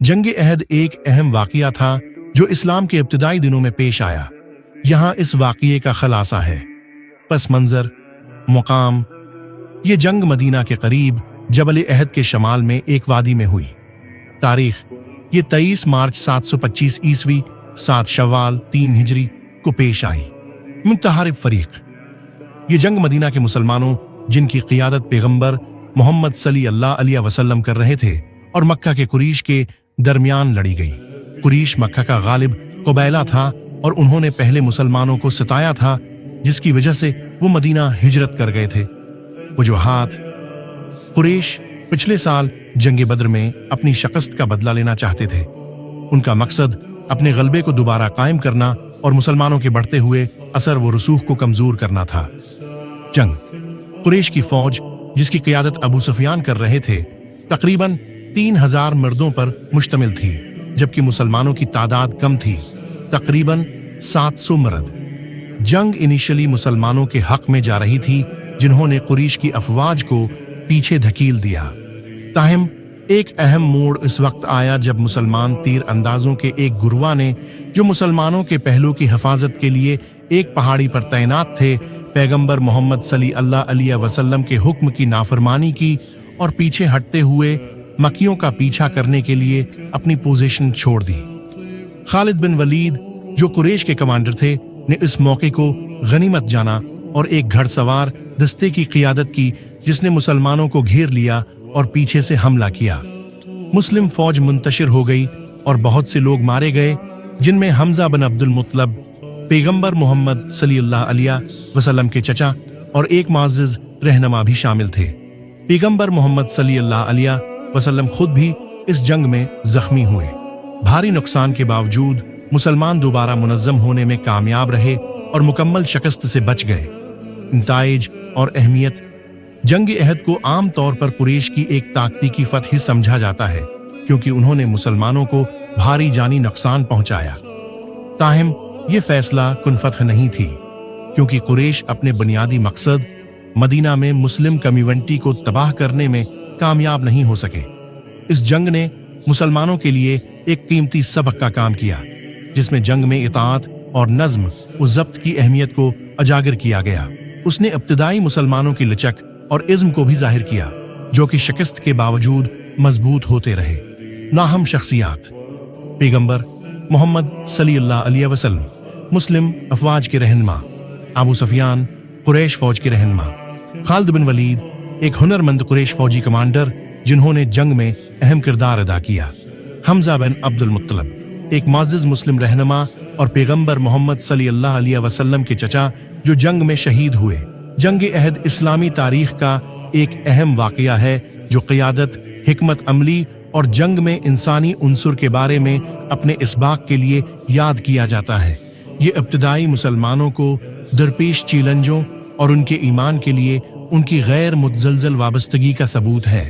जंग अहद एक अहम वाक़या था जो इस्लाम के इब्तिदाई दिनों में पेश आया। यहाँ इस वाक़ये का खलासा है। पस मंज़र, मुकाम। ये जंग मदीना के करीब जबल अहद के शमाल में एक वादी में हुई। तारीख ये 23 मार्च 725 ईस्वी 7 शव्वाल 3 हिजरी को पेश आई। मुतहारिफ फरीक। ये जंग मदीना के मुसलमानों जिनकी क़ियादत पैगंबर मोहम्मद सल्लल्लाहु अलैहि वसल्लम कर रहे थे और मक्का के कुरैश के दरमियान लड़ी गई। कुरैश मक्का का गालिब क़बैला था और उन्होंने पहले मुसलमानों को सताया था, जिसकी वजह से वो मदीना हिजरत कर गए थे। वजूहात। कुरैश पिछले साल जंग बद्र में अपनी शिकस्त का बदला लेना चाहते थे। उनका मकसद अपने गलबे को दोबारा कायम करना और मुसलमानों के बढ़ते हुए असर व रसूख को कमजोर करना था। जंग कुरैश की फौज, जिसकी क़ियादत अबू सुफियान कर रहे थे, तकरीबन 3000 मर्दों पर मुश्तमिल थी, जबकि मुसलमानों की तादाद कम थी, तकरीबन 700 मर्द। जंग इनिशियली मुसलमानों के हक में जा रही थी, जिन्होंने कुरैश की अफवाज को पीछे धकेल दिया। ताहम एक अहम मोड़ इस वक्त आया जब मुसलमान तीर अंदाजों के एक गुरवा ने, जो मुसलमानों के पहलू की हिफाजत के लिए एक पहाड़ी पर तैनात थे, पैगंबर मोहम्मद सल्लल्लाहु अलैहि वसल्लम के हुक्म की नाफरमानी की और पीछे हटते हुए मक्कियों का पीछा करने के लिए अपनी पोजीशन छोड़ दी। खालिद बिन वलीद, जो कुरैश के कमांडर थे, ने इस मौके को गनीमत जाना और एक घड़सवार दस्ते की क़ियादत की, जिसने मुसलमानों को घेर लिया और पीछे से हमला किया। मुस्लिम फौज मुंतशिर हो गई और बहुत से लोग मारे गए, जिनमें हमजा बिन अब्दुल मुत्तलब, पैगंबर मोहम्मद सल्लल्लाहु अलैहि वसल्लम के चचा और एक मुअज़्ज़िज़ रहनुमा भी शामिल थे। पैगंबर मोहम्मद सल्लल्लाहु अलैहि वसल्लम खुद भी इस जंग में जख्मी हुए। भारी नुकसान के बावजूद मुसलमान दोबारा मुनज़्ज़म होने में कामयाब रहे और मुकम्मल शिकस्त से बच गए। इंताइज और अहमियत। जंग अहद को आम तौर पर कुरैश की एक ताकतीकी फतह समझा जाता है, क्योंकि उन्होंने मुसलमानों को भारी जानी नुकसान पहुंचाया। ताहम ये फैसला कुन फतह नहीं थी, क्योंकि कुरैश अपने बुनियादी मकसद मदीना में मुस्लिम कम्युनिटी को तबाह करने में कामयाब नहीं हो सके। इस जंग ने मुसलमानों के लिए एक कीमती सबक का काम किया, जिसमें जंग में इताअत और नज़्म व ज़ब्त की अहमियत को उजागर किया गया। उसने इब्तिदाई मुसलमानों की लचक और इज़्म को भी जाहिर किया, जो कि शिकस्त के बावजूद मजबूत होते रहे। नाहम शख्सियात। पैगंबर मोहम्मद सल्लल्लाहु अलैहि वसल्लम, मुस्लिम अफवाज के रहनुमा। अबू सुफियान, कुरैश फौज के रहनुमा। खालिद बिन वलीद, एक हुनरमंद कुरैश फौजी कमांडर, जिन्होंने जंग में अहम किरदार अदा किया। हमजा बिन अब्दुल मुत्तलब, एक मुअज़्ज़िज़ मुस्लिम रहनुमा और पैगंबर मोहम्मद सल्लल्लाहु अलैहि वसल्लम के चचा, जो जंग में शहीद हुए। जंग अहद इस्लामी तारीख का एक अहम वाक़या है, जो क़ियादत, हिकमत अमली और जंग में इंसानी उन्सुर के बारे में अपने इसबाक के लिए याद किया जाता है। ये इब्तिदाई मुसलमानों को दरपेश चैलेंजों और उनके ईमान के लिए उनकी गैर मुतज़लज़ल वाबस्तगी का सबूत है।